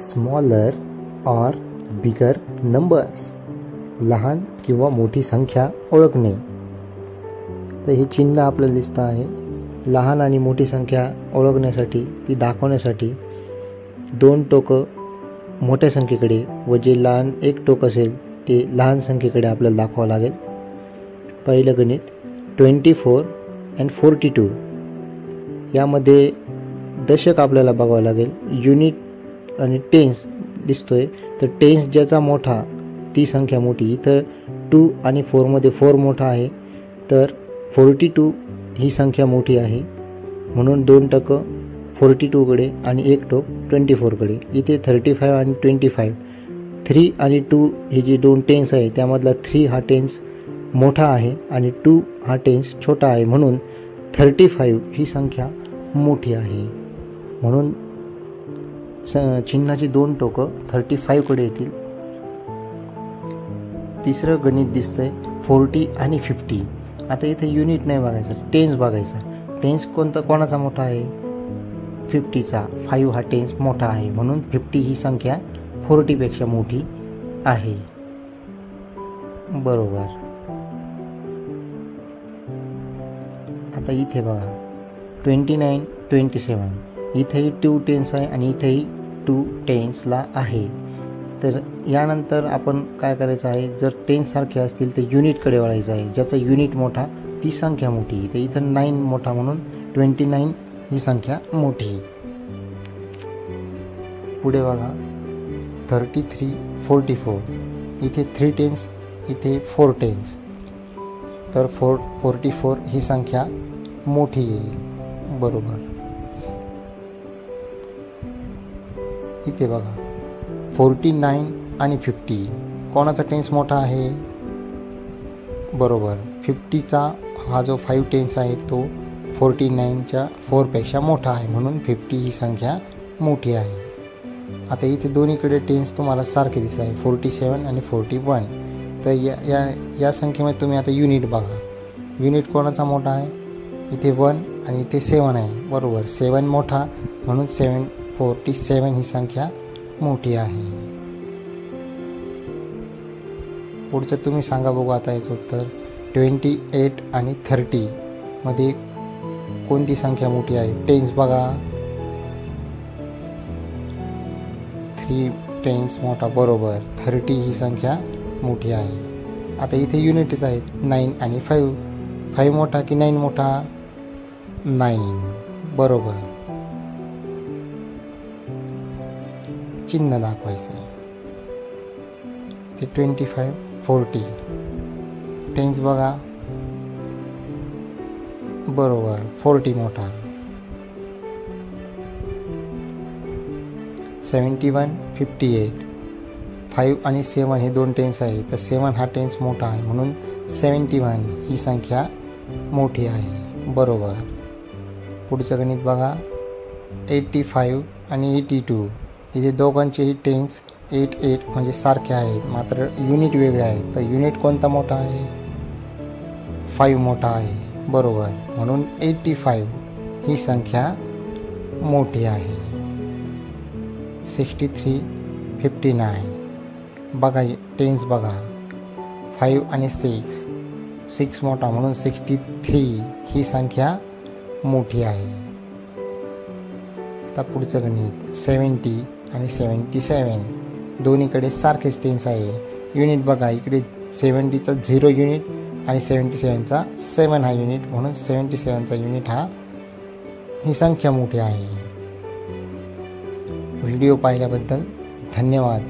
Smaller और बिगर numbers, लहान किंवा मोठी संख्या ओळखणे. तर हे चिन्ह आपल्याला दिसतं आहे. लहान आणि मोठी संख्या ओळखण्यासाठी, ती दाखवण्यासाठी दोन टोकं मोठ्या संख्येकडे व जे लहान एक टोक असेल ते लहान संख्येकडे आपल्याला दाखवावं लागेल. पहिलं गणित 24 and 42. यामध्ये दशक आपल्याला बघावं लागेल. युनिट आणि टेन्स दिसतोय, तर टेन्स ज्याचा मोठा ती संख्या मोठी. इथं 2 आणि 4 मध्ये 4 मोठा आहे, तर 42 ही संख्या मोठी आहे म्हणून दोन टोकं 42 कडे आणि एक टोक 24 कडे. इथे 35 आणि 25, 3 आणि 2 हे जे दोन टेन्स आहे त्यामधला 3 हा टेन्स मोठा आहे आणि 2 हा टेन्स छोटा आहे म्हणून 35 ही संख्या मोठी आहे. म्हणून चिन्हाची दोन टोकं 35 कडे येतील. तिसरं गणित दिसतंय 40 आणि 50. आता इथे युनिट नाही बघायचं, टेन्स बघायचा. टेन्स कोणाचा मोठा आहे? 50चा. 5 हा टेन्स मोठा आहे म्हणून 50 ही संख्या 40 पेक्षा मोठी आहे. बरोबर. आता इथे बघा 29, 27. इथेही 2 टेन्स आहे आणि इथेही 2 टेन्सला आहे. तर यानंतर आपण काय करायचं आहे, जर टेन्स सारखे असतील तर युनिटकडे वळायचं आहे. ज्याचा युनिट मोठा ती संख्या मोठी. तर इथं 9 मोठा म्हणून 29 ही संख्या मोठी. पुढे बघा 33, 44. इथे 3 टेन्स, इथे 4 टेन्स, तर 44 ही संख्या मोठी येईल. बरोबर. इथे बघा 49 आणि 50. कोणाचा टेन्स मोठा आहे? बरोबर, 50चा हा जो 5 टेन्स आहे तो 49च्या 4 पेक्षा मोठा आहे म्हणून 50 ही संख्या मोठी आहे. आता इथे दोन्हीकडे टेन्स तुम्हाला सारखे दिसत आहे, 47 आणि 41. तर या संख्येमध्ये तुम्ही आता युनिट बघा. युनिट कोणाचा मोठा आहे? इथे 1 आणि इथे 7 आहे. बरोबर, 7 मोठा म्हणून 47 ही संख्या मोठी आहे. पुढचं तुम्ही सांगा बघू. आता याचं उत्तर 28 आणि 30 मध्ये कोणती संख्या मोठी आहे? टेन्स बघा. 3 टेन्स मोठा. बरोबर, 30 ही संख्या मोठी आहे. आता इथे युनिटच आहेत 9 आणि 5. 5 मोठा की 9 मोठा? 9. बरोबर. चिन्ह दाखवायचं. इथे 25, 40. टेन्स बघा. बरोबर, 40 मोठा. 71, 58. 5 आणि 7 हे दोन टेन्स आहे, तर 7 हा टेन्स मोठा आहे म्हणून 71 ही संख्या मोठी आहे. बरोबर. पुढचं गणित बघा 85 आणि 82. इथे दोघांचेही टेन्स 8 म्हणजे सारखे आहेत, मात्र युनिट वेगळे आहेत. तर युनिट कोणता मोठा आहे? 5 मोठा आहे. बरोबर, म्हणून 85 ही संख्या मोठी आहे. 63, 59. बघा टेन्स बघा. 5 आणि 6 मोठा म्हणून 63 ही संख्या मोठी आहे. आता पुढचं गणित 70 आणि 77. दोन्हीकडे सारखेच टेन्स आहे. युनिट बघा. इकडे 70चा 0 युनिट आणि 77चा 7 हा युनिट म्हणून 77चा युनिट ही संख्या मोठी आहे. व्हिडिओ पाहिल्याबद्दल धन्यवाद.